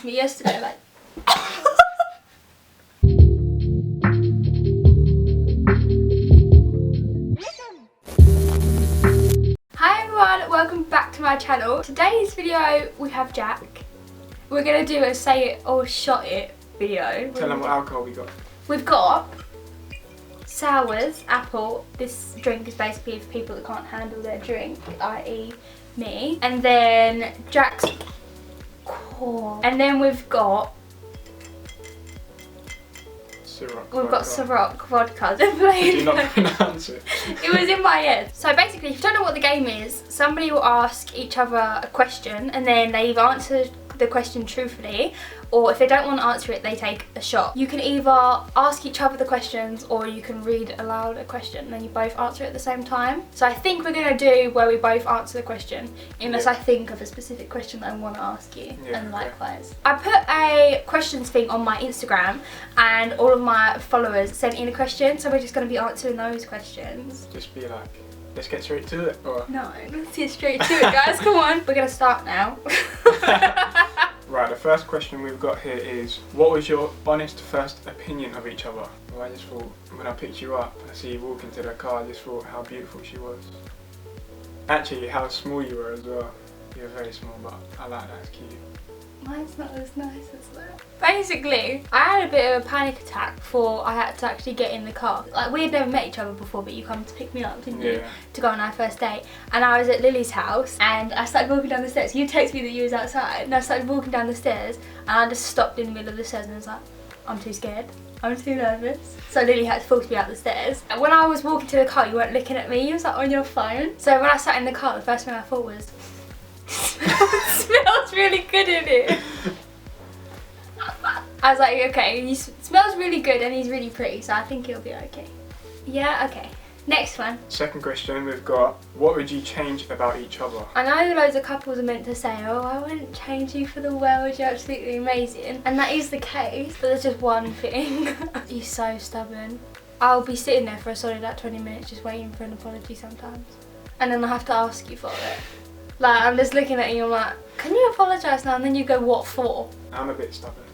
me yesterday, like. Hi everyone, welcome back to my channel. Today's video we have Jack. We're gonna do a say it or shot it video. Tell them what alcohol we got. We've got sours, apple. This drink is basically for people that can't handle their drink, i.e. me. And then Jack's core. And then we've got Ciroc vodka. Did you not pronounce it? It was in my head. So basically, if you don't know what the game is, somebody will ask each other a question and then they either answer the question truthfully, or if they don't want to answer it, they take a shot. You can either ask each other the questions or you can read aloud a question and then you both answer it at the same time. So I think we're going to do where we both answer the question unless I think of a specific question that I want to ask you, and likewise. I put a questions thing on my Instagram and all of my followers sent in a question, so we're just going to be answering those questions. Just be like, let's get straight to it, or? No, let's get straight to it, guys. Come on. We're going to start now. Right, the first question we've got here is, what was your honest first opinion of each other? Well, I just thought, when I picked you up, I see you walk into the car, I just thought how beautiful she was. Actually, how small you were as well. You were very small, but I like that, it's cute. Mine's not as nice as that. Basically, I had a bit of a panic attack before I had to actually get in the car. Like, we had never met each other before, but you come to pick me up, didn't you? To go on our first date. And I was at Lily's house and I started walking down the stairs. You texted me that you was outside and I started walking down the stairs and I just stopped in the middle of the stairs and I was like, I'm too scared. I'm too nervous. So Lily had to force me out the stairs. And when I was walking to the car, you weren't looking at me, you was like on your phone. So when I sat in the car, the first thing I thought was, smells really good in here. I was like, okay, he smells really good and he's really pretty, so I think it'll be okay. Yeah, okay. Next one. Second question we've got, what would you change about each other? I know loads of couples are meant to say, oh, I wouldn't change you for the world, you're absolutely amazing. And that is the case, but there's just one thing. You're so stubborn. I'll be sitting there for a solid like 20 minutes just waiting for an apology sometimes. And then I have to ask you for it. Like, I'm just looking at you, I'm like, can you apologise now? And then you go, what for? I'm a bit stubborn.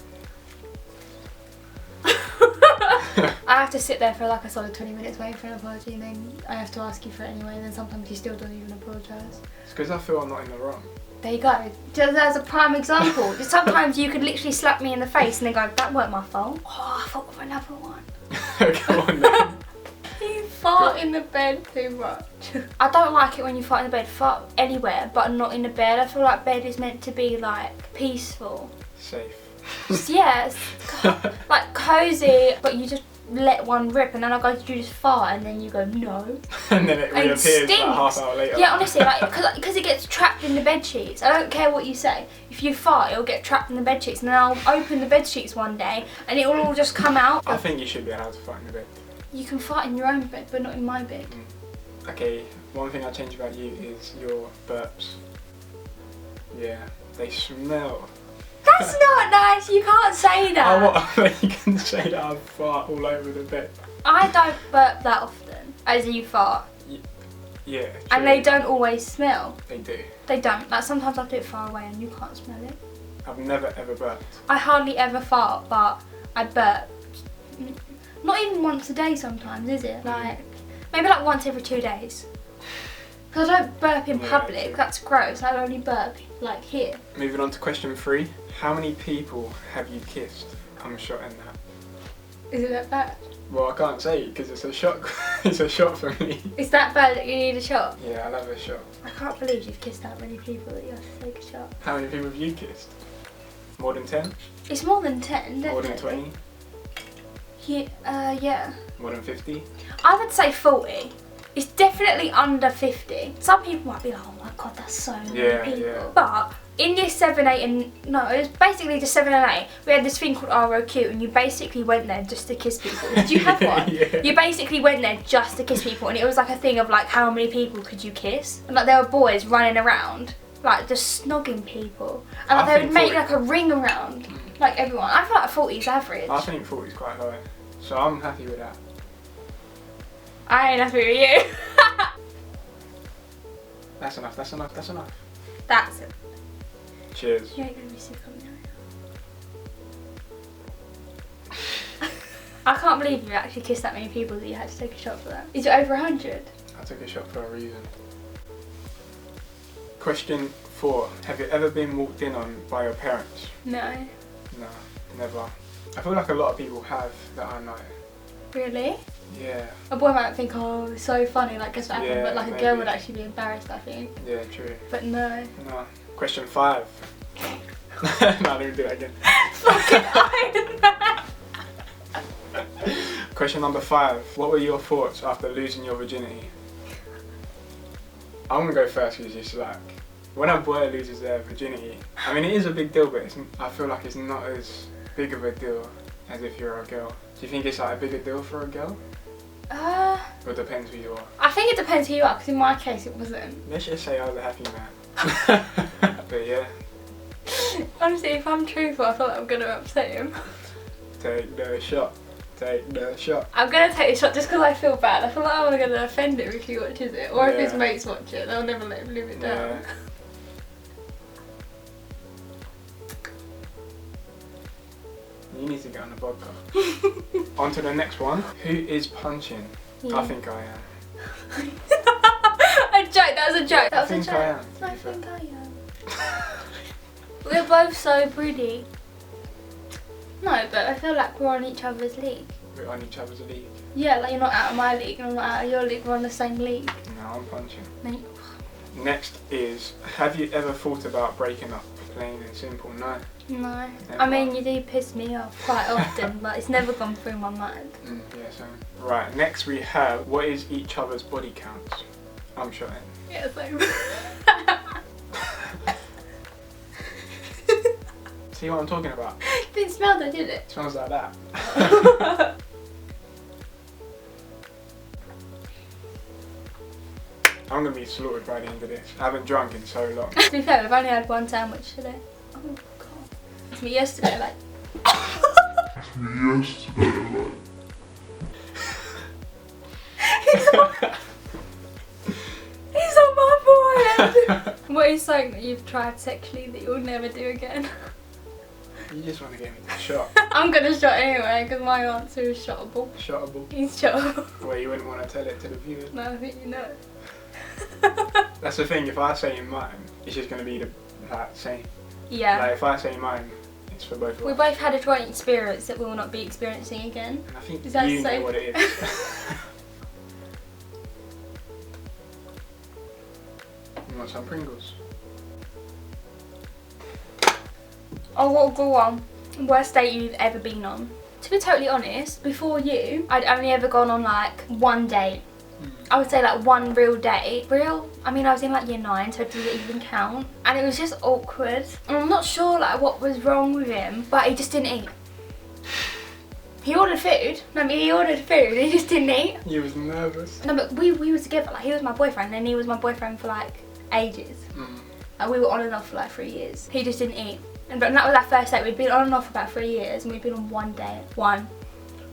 I have to sit there for like a solid 20 minutes waiting for an apology and then I have to ask you for it anyway, and then sometimes you still don't even apologise. It's because I feel I'm not in the wrong. There you go. Just as a prime example. Sometimes you could literally slap me in the face and then go, that weren't my fault. Oh, I thought of another one. Come on then. You fart in the bed too much. I don't like it when you fart in the bed. Fart anywhere but not in the bed. I feel like bed is meant to be like peaceful. Safe. Yes. Like cozy, but you just let one rip and then I go, did you just fart? And then you go, no. And then it reappears like half hour later. Yeah, honestly, like, because it gets trapped in the bed sheets. I don't care what you say. If you fart, it'll get trapped in the bed sheets and then I'll open the bed sheets one day and it'll all just come out. I think you should be allowed to fart in the bed. You can fart in your own bed, but not in my bed. Okay, one thing I change about you is your burps. Yeah, they smell. That's not nice, you can't say that. Oh, what? You can say that I fart all over the bed. I don't burp that often, as you fart. Yeah, true. And they don't always smell. They do. They don't. Like, sometimes I do it far away and you can't smell it. I've never ever burped. I hardly ever fart, but I burp. Not even once a day sometimes, is it? Like, maybe like once every 2 days. Because I don't burp in public, that's gross. I only burp like here. Moving on to question 3. How many people have you kissed? I'm shot in that. Is it that bad? Well, I can't say it because it's a shot. It's a shot for me. It's that bad that you need a shot? Yeah, I love a shot. I can't believe you've kissed that many people that you have to take a shot. How many people have you kissed? More than 10? It's more than 10, definitely. More than 20? Yeah. More than 50? I would say 40. It's definitely under 50. Some people might be like, oh my god, that's so many people. Yeah. But in year 7, 8 and, no, it was basically just 7 and 8, we had this thing called ROQ and you basically went there just to kiss people. Did you have one? Yeah. You basically went there just to kiss people and it was like a thing of like how many people could you kiss? And like there were boys running around, like just snogging people. And like, they would make like a ring around, like everyone. I feel like 40 is average. I think 40 is quite low. So I'm happy with that. I ain't happy with you. That's enough, that's enough, that's enough. That's it. Cheers. You ain't gonna be sick of me. I can't believe you actually kissed that many people that you had to take a shot for that. Is it over 100? I took a shot for a reason. Question 4. Have you ever been walked in on by your parents? No. No, never. I feel like a lot of people have that I know. Really? Yeah. A boy might think, oh, it's so funny, like, guess what happened, Yeah, but like maybe. a girl would actually be embarrassed, I think. Yeah, true. But no. No. Question 5. No, let me do it again. Fucking Iron Man! Question number 5. What were your thoughts after losing your virginity? I'm gonna go first because it's like, when a boy loses their virginity, I mean it is a big deal, but I feel like it's not as big of a deal as if you're a girl. Do you think it's like a bigger deal for a girl? Or it depends who you are? I think it depends who you are, because in my case it wasn't. Let's just say I was a happy man. But yeah. Honestly, if I'm truthful, I feel like I'm going to upset him. Take the shot. Take the shot. I'm going to take the shot just because I feel bad. I feel like I'm going to offend him if he watches it. Or if Yeah. his mates watch it, they'll never let him live it down. Yeah. You need to get on the podcast. On to the next one. Who is punching? Yeah. I think I am. A joke, that was a joke. That was a think joke. I am, to I be fair. think I am. We're both so pretty. No, but I feel like we're on each other's league. We're on each other's league. Yeah, like you're not out of my league and I'm not out of your league, we're on the same league. No, I'm punching. Mate. Next is, have you ever thought about breaking up? Plain and simple, no. No. Never. I mean, you do piss me off quite often, but it's never gone through my mind. Yeah, same. Right, next we have, what is each other's body counts? I'm sure. Yeah, same. See what I'm talking about? Didn't smell that, did it? Smells like that. I'm gonna be slaughtered by the end of this. I haven't drunk in so long. To be fair, I've only had one sandwich today. Oh god. It's me yesterday, like. He's on my forehead! What is something that you've tried sexually that you'll never do again? You just want to get me to shot. I'm gonna shot anyway, because my answer is shottable. Shottable. He's shottable. Well, you wouldn't want to tell it to the viewers. No, I think you know. That's the thing, if I say mine, it's just going to be the same. Yeah. Like, if I say mine, it's for both of We us. both had a joint experience that we will not be experiencing again. And I think Is that you know safe? what it is. You want some Pringles? Oh, what a good one. Worst date you've ever been on? To be totally honest, before you, I'd only ever gone on like one date. I would say like one real date. Real? I mean, I was in like year 9, so does it even count? And it was just awkward. And I'm not sure like what was wrong with him, but he just didn't eat. He ordered food. No, I mean, he ordered food, he just didn't eat. You was nervous. No, but we were together, like he was my boyfriend and he was my boyfriend for like ages. Like we were on and off for like 3 years. He just didn't eat. And that was our first date. We'd been on and off for about 3 years and we'd been on one date. One.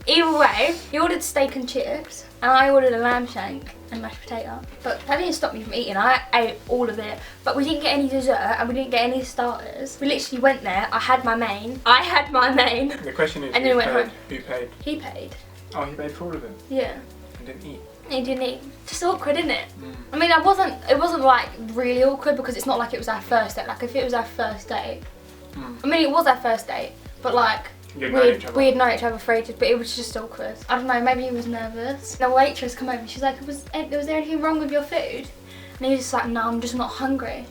Either way, he ordered steak and chips and I ordered a lamb shank and mashed potato. But that didn't stop me from eating. I ate all of it. But we didn't get any dessert and we didn't get any starters. We literally went there. I had my main. The question is, And then we went home. Who paid? He paid. Oh, he paid for all of it Yeah. and didn't eat. He didn't eat. Just awkward, isn't it? I mean, it wasn't like really awkward because it's not like it was our first date. Like if it was our first date, I mean, it was our first date, but like we had known each other for ages, but it was just awkward. I don't know, maybe he was nervous. The waitress come over and she's like, was there anything wrong with your food? And he was just like, no, I'm just not hungry.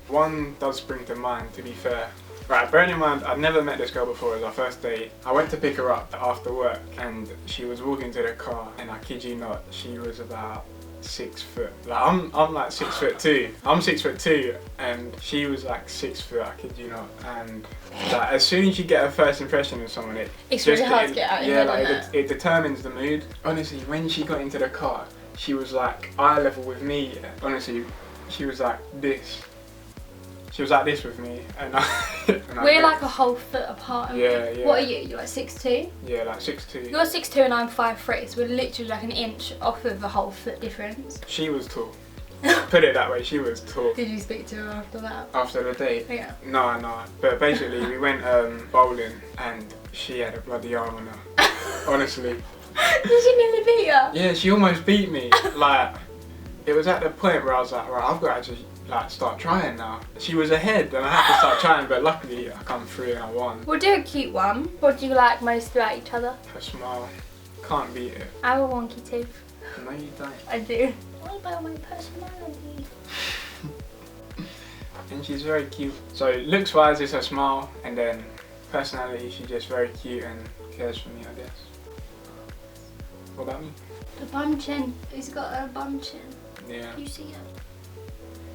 One does spring to mind, to be fair. Right, bearing in mind, I'd never met this girl before. It was our first date. I went to pick her up after work and she was walking to the car and I kid you not, she was about 6 foot. Like I'm like 6'2". I'm 6'2" and she was like 6 foot, I kid you not. And like as soon as you get a first impression of someone, It's really hard to get out of your head, isn't it determines the mood. Honestly, when she got into the car, she was like eye level with me. Honestly, she was like this. She was like this with me, and we're like a whole foot apart. Aren't we? Yeah. What are you? You're like 6'2"? Yeah, like 6'2". You're 6'2" and I'm 5'3", so we're literally like an inch off of a whole foot difference. She was tall. Put it that way, she was tall. Did you speak to her after that? After the date? Yeah. No. But basically, we went bowling, and she had a bloody arm on her. Honestly. Did she nearly beat her? Yeah, she almost beat me. Like, it was at the point where I was like, right, I've got to just like start trying now. She was ahead and I had to start trying, but luckily I come through and I won. We'll do a cute one. What do you like most about each other? Her smile. Can't beat it. I have a wonky tooth. No, you don't. I do. What about my personality? And she's very cute. So looks wise is her smile, and then personality, she's just very cute and cares for me, I guess. What about me? The bum chin. He's got a bum chin. Yeah. You see it?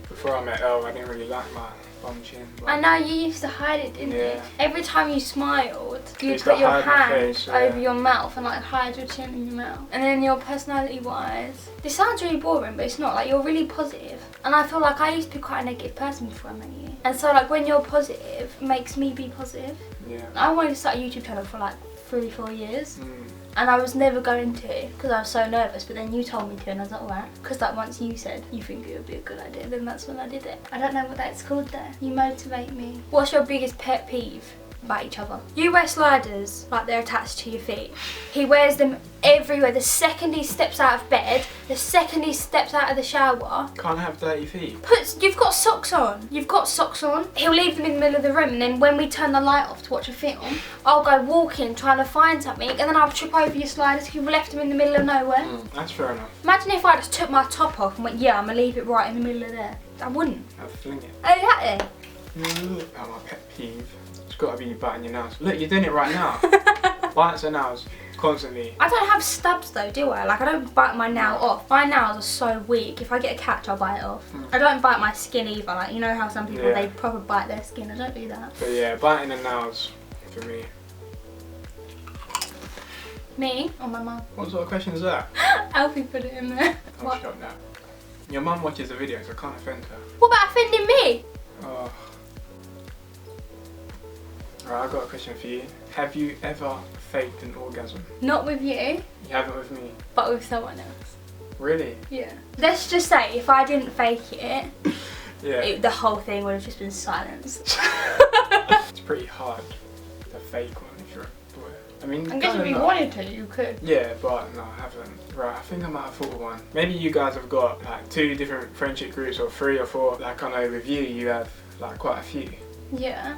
Before I met Elle, I didn't really like my bum chin. I know, you used to hide it, didn't you? Every time you smiled, you'd used put to your hide my hand face, over your mouth and like hide your chin in your mouth. And then your personality wise, this sounds really boring, but it's not. Like, you're really positive. And I feel like I used to be quite a negative person before I met you. And so like when you're positive, it makes me be positive. Yeah. I wanted to start a YouTube channel for like 3-4 years. Mm. And I was never going to because I was so nervous, but then you told me to and I was like, alright. Because like once you said you think it would be a good idea, then that's when I did it. I don't know what that's called there. You motivate me. What's your biggest pet peeve about each other? You wear sliders like they're attached to your feet. He wears them everywhere. The second he steps out of bed, the second he steps out of the shower. Can't have dirty feet. You've got socks on. You've got socks on. He'll leave them in the middle of the room, and then when we turn the light off to watch a film, I'll go walking trying to find something, and then I'll trip over your sliders because you've left them in the middle of nowhere. That's fair enough. Imagine if I just took my top off and went, yeah, I'm gonna leave it right in the middle of there. I wouldn't. I'd fling it. Exactly. Oh, my pet peeve. It's got to be biting your nails. Look, you're doing it right now. Bites her nails constantly. I don't have stubs though, do I? Like, I don't bite my nail off. My nails are so weak. If I get a catch, I'll bite it off. I don't bite my skin either. Like, you know how some people, they proper bite their skin. I don't do that. But yeah, biting the nails for me. Me or my mum? What sort of question is that? Alfie put it in there. I'm shocked now. Your mum watches the videos, I can't offend her. What about offending me? Oh. Alright, I've got a question for you. Have you ever faked an orgasm? Not with you. You haven't with me? But with someone else. Really? Yeah. Let's just say if I didn't fake it, yeah. The whole thing would have just been silence. It's pretty hard to fake one if you're a boy. I mean, I guess if you wanted to, you could. Yeah, but no, I haven't. Right, I think I might have thought of one. Maybe you guys have got like 2 different friendship groups or 3 or 4. Like I know with you have like quite a few. Yeah.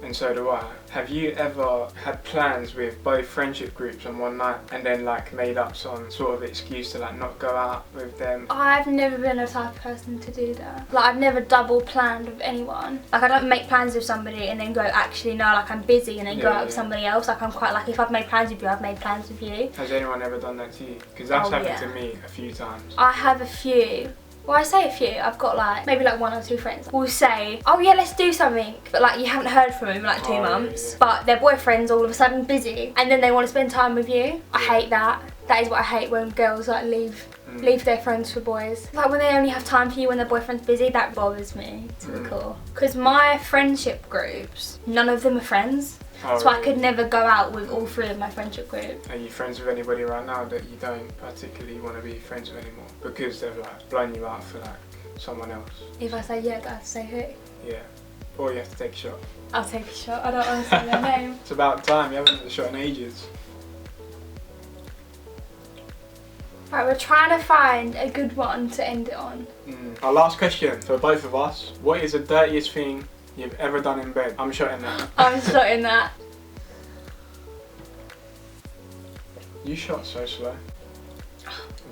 And so do I. Have you ever had plans with both friendship groups on one night and then like made up some sort of excuse to like not go out with them? I've never been a type of person to do that. Like, I've never double planned with anyone. Like, I don't make plans with somebody and then go, actually no, like I'm busy, and then go out with somebody else. Like, I'm quite like, if I've made plans with you, I've made plans with you. Has anyone ever done that to you? Because that's happened to me a few times. I have a few. Well, I say a few, I've got like, maybe like 1 or 2 friends will say, oh yeah, let's do something. But like, you haven't heard from them in like 2 months. Yeah. But their boyfriend's all of a sudden busy. And then they want to spend time with you. I hate that. That is what I hate, when girls like leave their friends for boys. Like when they only have time for you when their boyfriend's busy, that bothers me to the core. Because my friendship groups, none of them are friends. So I could never go out with all 3 of my friendship group. Are you friends with anybody right now that you don't particularly want to be friends with anymore? Because they've like blown you out for like someone else? If I say yeah, do I have to say who? Yeah. Or you have to take a shot. I'll take a shot, I don't want to say their name. It's about time, you haven't had a shot in ages. Right, we're trying to find a good one to end it on. Our last question for both of us. What is the dirtiest thing you've ever done in bed? I'm shotting that. I'm shotting that. You shot so slow.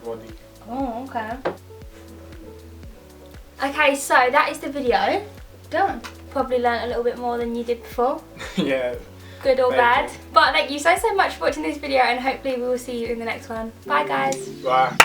Body. Oh, okay. Okay, so that is the video. Done. Probably learnt a little bit more than you did before. Yeah. Good or bad. But thank you so much for watching this video, and hopefully we will see you in the next one. Bye guys. Bye.